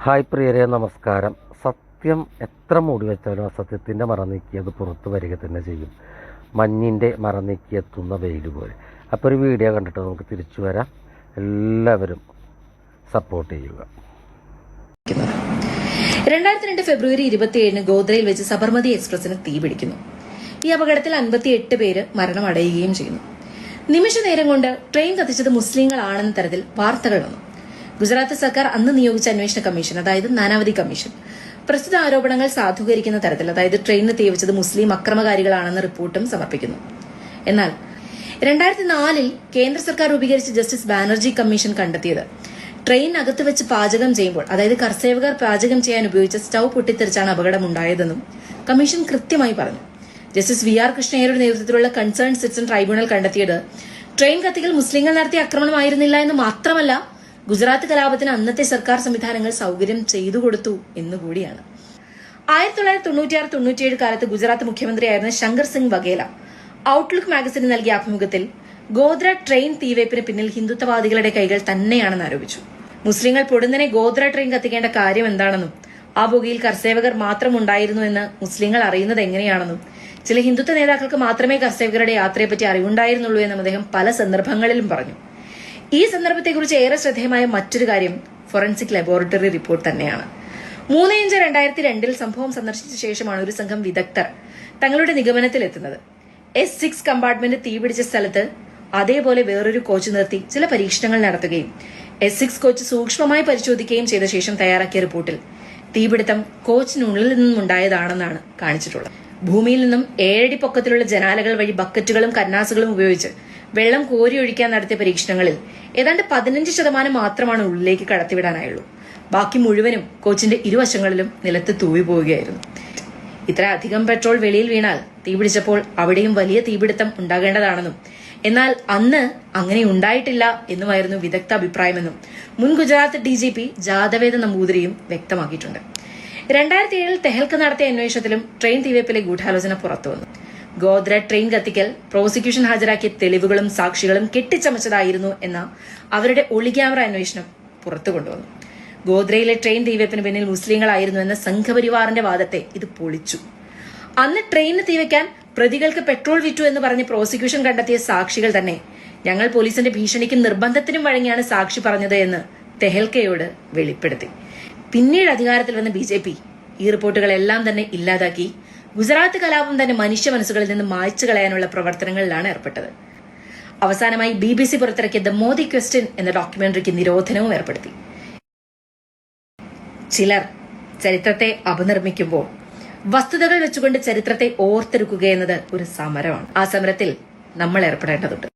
Hi പ്രിയരെ, നമസ്കാരം. സത്യം എത്ര മൂടി വെച്ചാലും അസത്യത്തിൻ്റെ മറ നീക്കി അത് പുറത്ത് വരിക തന്നെ ചെയ്യും. മഞ്ഞിൻ്റെ മറ നീക്കി എത്തുന്ന വെയിൽ പോലെ. അപ്പോൾ ഒരു വീഡിയോ കണ്ടിട്ട് നമുക്ക് തിരിച്ചു വരാം. എല്ലാവരും സപ്പോർട്ട് ചെയ്യുക. 2002 ഫെബ്രുവരി 27 ഗോദ്രയിൽ വെച്ച് സബർമതി എക്സ്പ്രസിന് തീപിടിക്കുന്നു. ഈ അപകടത്തിൽ 58 പേര് മരണമടയുകയും ചെയ്യുന്നു. നിമിഷ നേരം കൊണ്ട് ട്രെയിൻ കത്തിച്ചത് മുസ്ലിങ്ങളാണെന്ന തരത്തിൽ വാർത്തകൾ വന്നു. ഗുജറാത്ത് സർക്കാർ അന്ന് നിയോഗിച്ച അന്വേഷണ കമ്മീഷൻ, അതായത് നാനാവതി കമ്മീഷൻ, പ്രസ്തുത ആരോപണങ്ങൾ സാധൂകരിക്കുന്ന തരത്തിൽ, അതായത് ട്രെയിനിന് തീവച്ചത് മുസ്ലിം അക്രമകാരികളാണെന്ന റിപ്പോർട്ടും സമർപ്പിക്കുന്നു. എന്നാൽ 2004 കേന്ദ്ര സർക്കാർ രൂപീകരിച്ച ജസ്റ്റിസ് ബാനർജി കമ്മീഷൻ കണ്ടെത്തിയത് ട്രെയിനകത്ത് വെച്ച് പാചകം ചെയ്യുമ്പോൾ, അതായത് കർസേവകർ പാചകം ചെയ്യാൻ ഉപയോഗിച്ച സ്റ്റൌ പൊട്ടിത്തെറിച്ചാണ് അപകടമുണ്ടായതെന്നും കമ്മീഷൻ കൃത്യമായി പറഞ്ഞു. ജസ്റ്റിസ് VR കൃഷ്ണയ്യരുടെ നേതൃത്വത്തിലുള്ള കൺസേൺ സിറ്റിസൺ ട്രൈബ്യൂണൽ കണ്ടെത്തിയത് ട്രെയിൻ കത്തിക്കൽ മുസ്ലിങ്ങൾ നടത്തിയ ആക്രമണമായിരുന്നില്ല എന്ന് മാത്രമല്ല, ഗുജറാത്ത് കലാപത്തിന് അന്നത്തെ സർക്കാർ സംവിധാനങ്ങൾ സൌകര്യം ചെയ്തു കൊടുത്തു എന്നുകൂടിയാണ്. 1996-97 കാലത്ത് ഗുജറാത്ത് മുഖ്യമന്ത്രിയായിരുന്ന ശങ്കർ സിംഗ് വഗേല ഔട്ട്ലുക്ക് മാഗസിന് നൽകിയ അഭിമുഖത്തിൽ ഗോദ്ര ട്രെയിൻ തീവയ്പ്പിന് പിന്നിൽ ഹിന്ദുത്വവാദികളുടെ കൈകൾ തന്നെയാണെന്ന് ആരോപിച്ചു. മുസ്ലിങ്ങൾ പൊടുന്നനെ ഗോദ്ര ട്രെയിൻ കത്തിക്കേണ്ട കാര്യം എന്താണെന്നും ആ പുകയിൽ കർസേവകർ മാത്രം ഉണ്ടായിരുന്നു എന്ന് മുസ്ലിങ്ങൾ അറിയുന്നത് എങ്ങനെയാണെന്നും ചില ഹിന്ദുത്വ നേതാക്കൾക്ക് മാത്രമേ കർസേവകരുടെ യാത്രയെപ്പറ്റി അറിവുണ്ടായിരുന്നുള്ളൂ എന്നും അദ്ദേഹം പല സന്ദർഭങ്ങളിലും പറഞ്ഞു. ഈ സന്ദർഭത്തെക്കുറിച്ച് ഏറെ ശ്രദ്ധേയമായ മറ്റൊരു കാര്യം ഫോറൻസിക് ലബോറട്ടറി റിപ്പോർട്ട് തന്നെയാണ്. 3/5/2002 സംഭവം സന്ദർശിച്ച ശേഷമാണ് ഒരു സംഘം വിദഗ്ധർ തങ്ങളുടെ നിഗമനത്തിലെത്തുന്നത്. S6 കമ്പാർട്ട്മെന്റ് തീപിടിച്ച സ്ഥലത്ത് അതേപോലെ വേറൊരു കോച്ച് നിർത്തി ചില പരീക്ഷണങ്ങൾ നടത്തുകയും S6 കോച്ച് സൂക്ഷ്മമായി പരിശോധിക്കുകയും ചെയ്ത ശേഷം തയ്യാറാക്കിയ റിപ്പോർട്ടിൽ തീപിടുത്തം കോച്ചിനുള്ളിൽ നിന്നുണ്ടായതാണെന്നാണ് കാണിച്ചിട്ടുള്ളത്. ഭൂമിയിൽ നിന്നും 7 അടി പൊക്കത്തിലുള്ള ജനാലകൾ വഴി ബക്കറ്റുകളും കന്നാസുകളും ഉപയോഗിച്ച് വെള്ളം കോരിയൊഴിക്കാൻ നടത്തിയ പരീക്ഷണങ്ങളിൽ ഏതാണ്ട് 15% മാത്രമാണ് ഉള്ളിലേക്ക് കടത്തിവിടാനായുള്ളൂ. ബാക്കി മുഴുവനും കോച്ചിന്റെ ഇരുവശങ്ങളിലും നിലത്ത് തൂവി പോവുകയായിരുന്നു. ഇത്ര അധികം പെട്രോൾ വെളിയിൽ വീണാൽ തീപിടിച്ചപ്പോൾ അവിടെയും വലിയ തീപിടുത്തം ഉണ്ടാകേണ്ടതാണെന്നും എന്നാൽ അന്ന് അങ്ങനെ ഉണ്ടായിട്ടില്ല എന്നുമായിരുന്നു വിദഗ്ധ അഭിപ്രായമെന്നും മുൻ ഗുജറാത്ത് DGP ജാദവേദ നമ്പൂതിരിയും വ്യക്തമാക്കിയിട്ടുണ്ട്. 2007 തെഹൽക്ക നടത്തിയ അന്വേഷണത്തിലും ട്രെയിൻ തീവയ്പ്പിലെ ഗൂഢാലോചന പുറത്തുവന്നു. ഗോദ്ര ട്രെയിൻ കത്തിക്കൽ പ്രോസിക്യൂഷൻ ഹാജരാക്കിയ തെളിവുകളും സാക്ഷികളും കെട്ടിച്ചമച്ചതായിരുന്നു എന്ന അവരുടെ ഒളിക്യാമറ അന്വേഷണം പുറത്തു കൊണ്ടുവന്നു. ഗോദ്രയിലെ ട്രെയിൻ തീവയ്പ്പിന് പിന്നിൽ മുസ്ലിങ്ങളായിരുന്നു എന്ന സംഘപരിവാറിന്റെ വാദത്തെ ഇത് പൊളിച്ചു. അന്ന് ട്രെയിനിന് തീവയ്ക്കാൻ പ്രതികൾക്ക് പെട്രോൾ വിറ്റു എന്ന് പറഞ്ഞ് പ്രോസിക്യൂഷൻ കണ്ടെത്തിയ സാക്ഷികൾ തന്നെ ഞങ്ങൾ പോലീസിന്റെ ഭീഷണിക്കും നിർബന്ധത്തിനും വഴങ്ങിയാണ് സാക്ഷി പറഞ്ഞത് എന്ന് തെഹൽക്കയോട് വെളിപ്പെടുത്തി. പിന്നീട് അധികാരത്തിൽ വന്ന BJP ഈ റിപ്പോർട്ടുകളെല്ലാം തന്നെ ഇല്ലാതാക്കി ഗുജറാത്ത് കലാപം തന്നെ മനുഷ്യ മനസ്സുകളിൽ നിന്ന് മായ്ച്ചു കളയാനുള്ള പ്രവർത്തനങ്ങളിലാണ് ഏർപ്പെട്ടത്. അവസാനമായി BBC പുറത്തിറക്കിയ ദ മോദി ക്വസ്റ്റ്യൻ എന്ന ഡോക്യുമെന്ററിക്ക് നിരോധനവും ഏർപ്പെടുത്തി. ചിലർ ചരിത്രത്തെ അപനിർമ്മിക്കുമ്പോൾ വസ്തുതകൾ വെച്ചുകൊണ്ട് ചരിത്രത്തെ ഓർത്തെടുക്കുകയെന്നത് ഒരു സമരമാണ്. ആ സമരത്തിൽ നമ്മൾ ഏർപ്പെടേണ്ടതുണ്ട്.